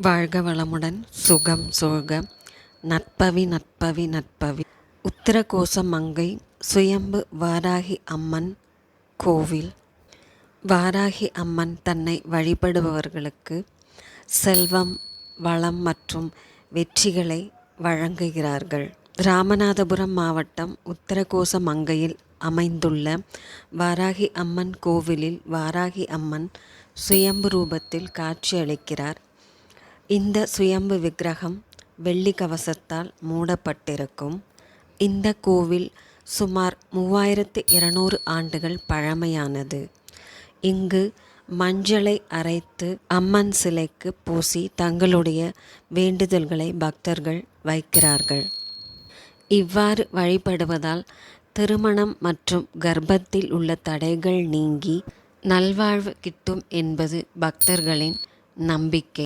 வாழ்க வளமுடன், சுகம் சோழ்க. நற்பவி நற்பவி நற்பவி. உத்தரகோச மங்கை சுயம்பு வாராகி அம்மன் கோவில். வாராகி அம்மன் தன்னை வழிபடுபவர்களுக்கு செல்வம், வளம் மற்றும் வெற்றிகளை வழங்குகிறார்கள். ராமநாதபுரம் மாவட்டம் உத்தரகோச மங்கையில் அமைந்துள்ள வாராகி அம்மன் கோவிலில் வாராகி அம்மன் சுயம்பு ரூபத்தில் காட்சியளிக்கிறார். இந்த சுயம்பு விக்கிரகம் வெள்ளி கவசத்தால் மூடப்பட்டிருக்கும். இந்த கோவில் சுமார் 3200 ஆண்டுகள் பழமையானது. இங்கு மஞ்சளை அரைத்து அம்மன் சிலைக்கு பூசி தங்களுடைய வேண்டுதல்களை பக்தர்கள் வைக்கிறார்கள். இவ்வாறு வழிபடுவதால் திருமணம் மற்றும் கர்ப்பத்தில் உள்ள தடைகள் நீங்கி நல்வாழ்வு கிட்டும் என்பது பக்தர்களின் நம்பிக்கை.